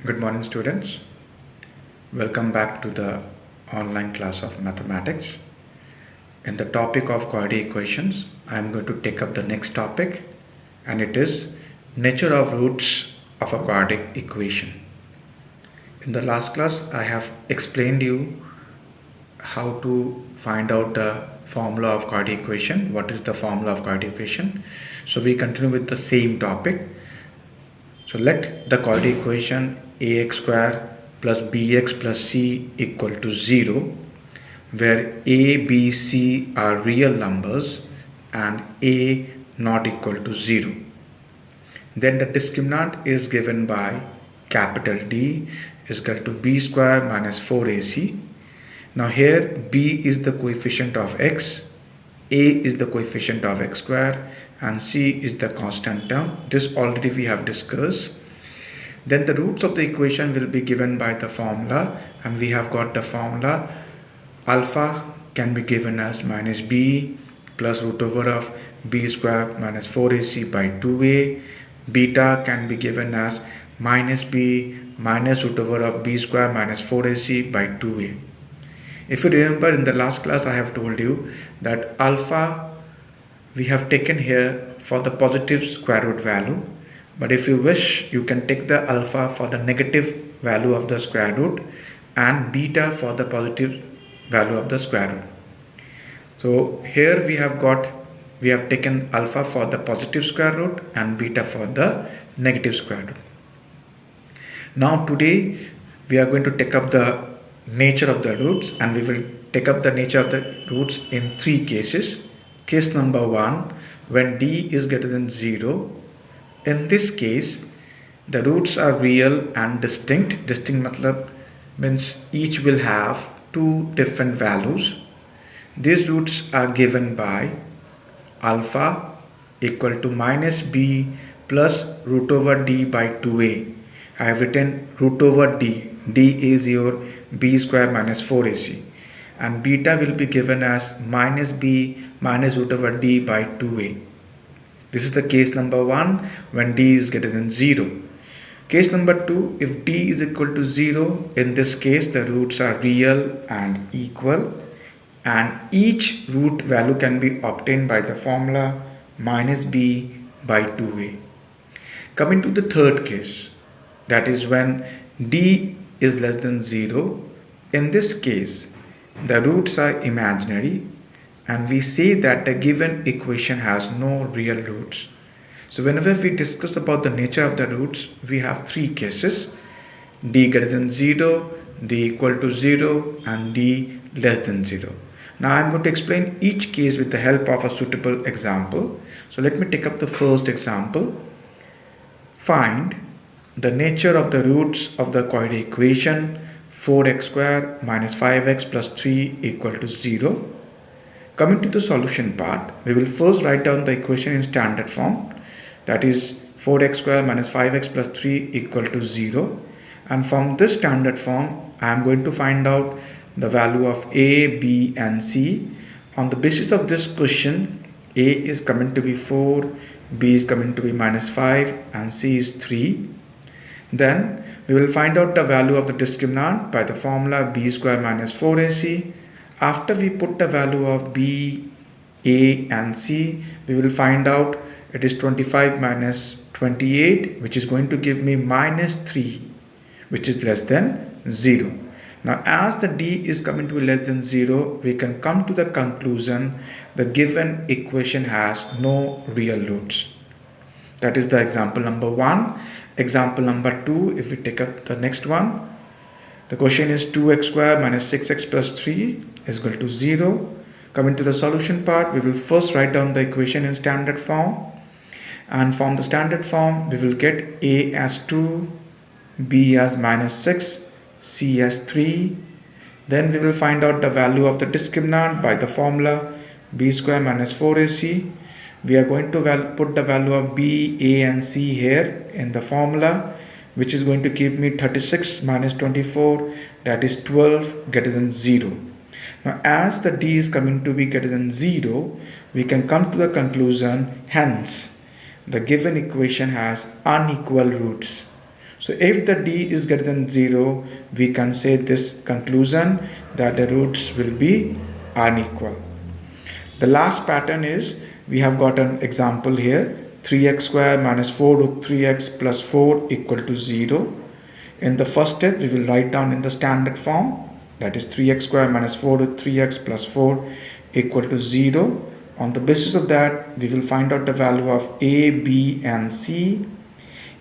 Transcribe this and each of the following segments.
Good morning, students. Welcome back to the online class of mathematics. In the topic of quadratic equations, I am going to take up the next topic, and it is nature of roots of a quadratic equation. In the last class, I have explained you how to find out the formula of quadratic equation. What is the formula of quadratic equation? So we continue with the same topic. So let the quadratic equation ax square plus bx plus c equal to 0, where a, b, c are real numbers and a not equal to 0. Then the discriminant is given by capital D is equal to b square minus 4ac. Now here b is the coefficient of x, a is the coefficient of x square, and c is the constant term. This already we have discussed. Then the roots of the equation will be given by the formula, and we have got the formula. Alpha can be given as minus b plus root over of b square minus 4ac by 2a. Beta can be given as minus b minus root over of b square minus 4ac by 2a. If you remember, in the last class I have told you that alpha we have taken here for the positive square root value, but if you wish you can take the alpha for the negative value of the square root and beta for the positive value of the square root. So here we have taken alpha for the positive square root and beta for the negative square root. Now today we are going to take up the nature of the roots, and we will take up the nature of the roots in three cases. Case number 1, when d is greater than 0. In this case the roots are real and distinct. Distinct matlab means each will have two different values. These roots are given by alpha equal to minus b plus root over d by 2a. I have written root over d. D is your b square minus 4ac, and beta will be given as minus b minus root over d by 2a. This is the case number 1 when d is greater than 0. Case number 2, if d is equal to 0, in this case the roots are real and equal, and each root value can be obtained by the formula minus b by 2a. Coming to the third case, that is when d is less than 0. In this case the roots are imaginary, and we say that the given equation has no real roots. So whenever we discuss about the nature of the roots, we have three cases: d greater than 0, d equal to 0, and d less than 0. Now I am going to explain each case with the help of a suitable example. So let me take up the first example. Find the nature of the roots of the quadratic equation 4x square minus 5x plus 3 equal to 0. Coming to the solution part, we will first write down the equation in standard form, that is 4x square minus 5x plus 3 equal to 0, and from this standard form I am going to find out the value of a, b and c. On the basis of this question, a is coming to be 4, b is coming to be minus 5 and c is 3. Then we will find out the value of the discriminant by the formula b square minus 4ac. After we put the value of b, a and c, we will find out it is 25 minus 28, which is going to give me minus 3, which is less than 0. Now as the d is coming to be less than 0, we can come to the conclusion the given equation has no real roots. That is the example number 1. Example number 2, if we take up the next one, the question is 2x square minus 6x plus 3 is equal to 0. Coming to the solution part, we will first write down the equation in standard form, and from the standard form we will get a as 2, b as minus 6, c as 3. Then we will find out the value of the discriminant by the formula b square minus 4ac. We are going to put the value of b, a and c here in the formula, which is going to give me 36 minus 24, that is 12 greater than 0. Now as the d is coming to be greater than 0, we can come to the conclusion hence the given equation has unequal roots. So if the d is greater than 0, we can say this conclusion that the roots will be unequal. The last pattern is, we have got an example here, 3x square minus 4 root 3x plus 4 equal to 0. In the first step, we will write down in the standard form, that is 3x square minus 4 root 3x plus 4 equal to 0. On the basis of that, we will find out the value of a, b and c.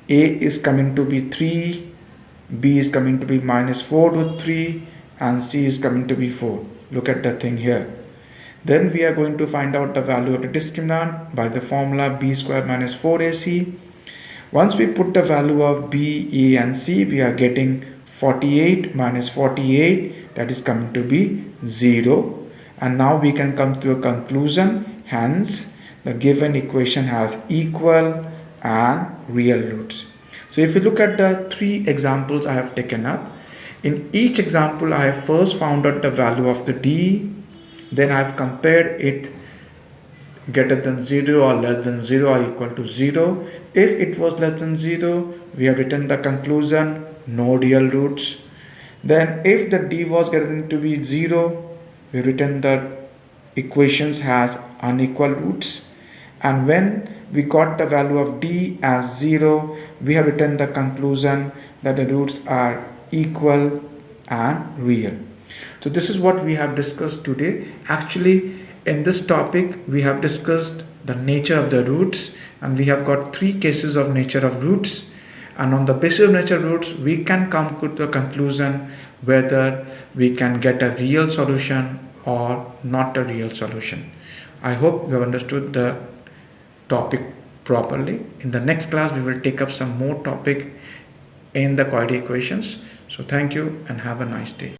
A is coming to be 3, b is coming to be minus 4 root 3 and c is coming to be 4. Look at the thing here. Then we are going to find out the value of the discriminant by the formula b square minus 4ac. Once we put the value of b, a and c, we are getting 48 minus 48, that is coming to be 0. And now we can come to a conclusion. Hence, the given equation has equal and real roots. So if you look at the 3 examples I have taken up, in each example I have first found out the value of the d, then I have compared it greater than 0 or less than 0 or equal to 0. If it was less than 0, we have written the conclusion, no real roots. Then if the d was greater than to be 0, we have written the equations has unequal roots. And when we got the value of d as 0, we have written the conclusion that the roots are equal and real. So this is what we have discussed today. Actually, in this topic, we have discussed the nature of the roots, and we have got 3 cases of nature of roots. And on the basis of nature of roots, we can come to a conclusion whether we can get a real solution or not a real solution. I hope you have understood the topic properly. In the next class, we will take up some more topic in the quadratic equations. So thank you and have a nice day.